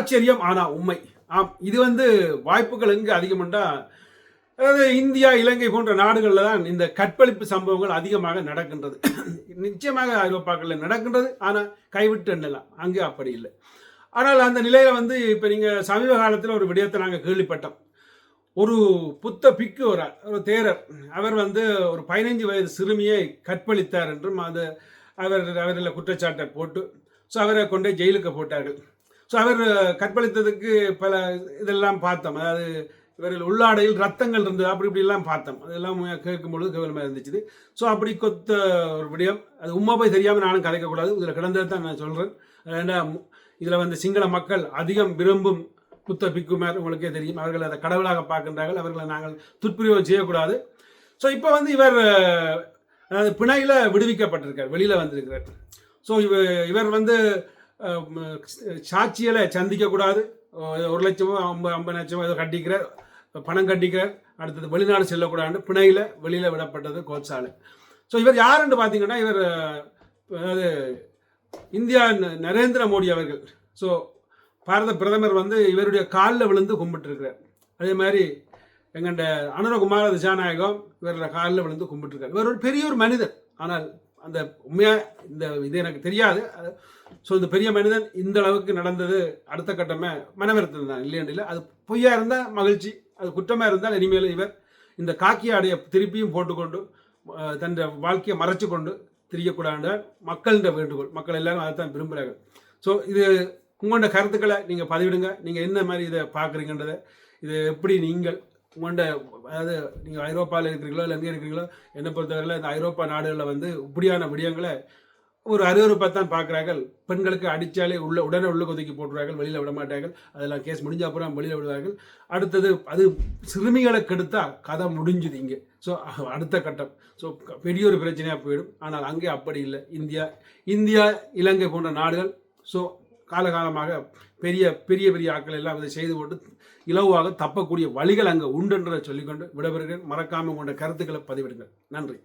ஆச்சரியம் ஆனால் உண்மை. ஆம், இது வாய்ப்புகள் எங்கே அதிகம்ண்டா, அதாவது இந்தியா இலங்கை போன்ற நாடுகளில் தான் இந்த கற்பழிப்பு சம்பவங்கள் அதிகமாக நடக்கின்றது. நிச்சயமாக ஐரோப்பாக்களில் நடக்கின்றது, ஆனால் கைவிட்டு எண்ணலாம். அங்கே அப்படி இல்லை. ஆனால் அந்த நிலையில் இப்போ நீங்கள் சமீப காலத்தில் ஒரு விடயத்தை நாங்கள் கேள்விப்பட்டோம். ஒரு புத்த பிக்கு ஒரு தேரர், அவர் ஒரு 15 வயது சிறுமியை கற்பழித்தார் என்றும் அவரில் குற்றச்சாட்டை போட்டு அவரை கொண்டே ஜெயிலுக்கு போட்டார்கள். அவர் கற்பழித்ததுக்கு பல இதெல்லாம் பார்த்தோம். அதாவது இவர்கள் உள்ளாடையில் ரத்தங்கள் இருந்தது, அப்படி இப்படிலாம் பார்த்தோம். அதெல்லாம் கேட்கும்பொழுது கேவலமாக இருந்துச்சு. அப்படி கொத்த ஒரு விடயம், அது உண்மை போய் தெரியாமல் நானும் கதைக்கக்கூடாது. இதில் கிடந்தது தான் நான் சொல்கிறேன். ஏன்னா இதில் சிங்கள மக்கள் அதிகம் விரும்பும் புத்த பிக்குமார் உங்களுக்கே தெரியும். அவர்கள் அதை கடவுளாக பார்க்கின்றார்கள். அவர்களை நாங்கள் துஷ்பிரயோகம் செய்யக்கூடாது. இப்போ இவர் பிணையில் விடுவிக்கப்பட்டிருக்கார், வெளியில் வந்திருக்கிறார். இவர் சாட்சிகளை சந்திக்கக்கூடாது, 1 லட்சமோ 50 லட்சமோ ஏதோ கட்டிக்கிறார், பணம் கட்டிக்கிறார். அடுத்தது வெளிநாடு செல்லக்கூடாது, பிணையில் வெளியில் விடப்பட்டது கோட்சாலை. இவர் யாருன்னு பார்த்தீங்கன்னா, இவர் அதாவது இந்தியா நரேந்திர மோடி அவர்கள், பாரத பிரதமர் இவருடைய காலில் விழுந்து கும்பிட்டுருக்கிறார். அதே மாதிரி எங்கள்ட அனுரகுமார திசாநாயகம் இவரோட காலில் விழுந்து கும்பிட்டுருக்கார். இவர் ஒரு பெரிய ஒரு மனிதன். ஆனால் அந்த உண்மையாக இது எனக்கு தெரியாது. இந்த பெரிய மனிதன் இந்த அளவுக்கு நடந்தது அடுத்த கட்டமே மனவருத்தம் தான், இல்லையா? அது பொய்யா இருந்தால் மகிழ்ச்சி, அது குற்றமாக இருந்தால் இனிமேல் இவர் இந்த காக்கி ஆடையை திருப்பியும் போட்டுக்கொண்டு தன் வாழ்க்கையை மறைச்சு கொண்டு திரியக்கூடாது மக்கள்கிட்ட வேண்டுகோள். மக்கள் எல்லாரும் அதை தான் விரும்புகிறார்கள். இது உங்களோட கருத்துக்களை நீங்கள் பதிவிடுங்க. நீங்கள் என்ன மாதிரி இதை பார்க்குறீங்கன்றதை, இது எப்படி நீங்கள் உங்கள்கிட்ட, அதாவது நீங்கள் ஐரோப்பாவில் இருக்கிறீங்களோ இல்லை எங்கே இருக்கிறீங்களோ, என்னை பொறுத்தவரையில் இந்த ஐரோப்பா நாடுகளில் இப்படியான விடயங்களை ஒரு அருவருப்பாகத்தான் பார்க்குறார்கள். பெண்களுக்கு அடித்தாலே உடனே உள்ள கொதிக்கி போட்டுருவார்கள், வெளியில் விட மாட்டார்கள். அதெல்லாம் கேஸ் முடிஞ்ச அப்புறம் வெளியில் விடுவார்கள். அடுத்தது அது சிறுமிகளை கெடுத்தா கதை முடிஞ்சுது இங்கே. அடுத்த கட்டம் பெரிய ஒரு பிரச்சனையாக போயிடும். ஆனால் அங்கே அப்படி இல்லை. இந்தியா இலங்கை போன்ற நாடுகள் காலகாலமாக பெரிய பெரிய பெரிய ஆட்கள் எல்லாம் அதை செய்து கொண்டு இலவாக தப்பக்கூடிய வழிகள் அங்கே உண்டென்ற சொல்லிக்கொண்டு விடைபெறுகிறேன். மறக்காமல் உங்களோட கருத்துக்களை பதிவிடுங்கள். நன்றி.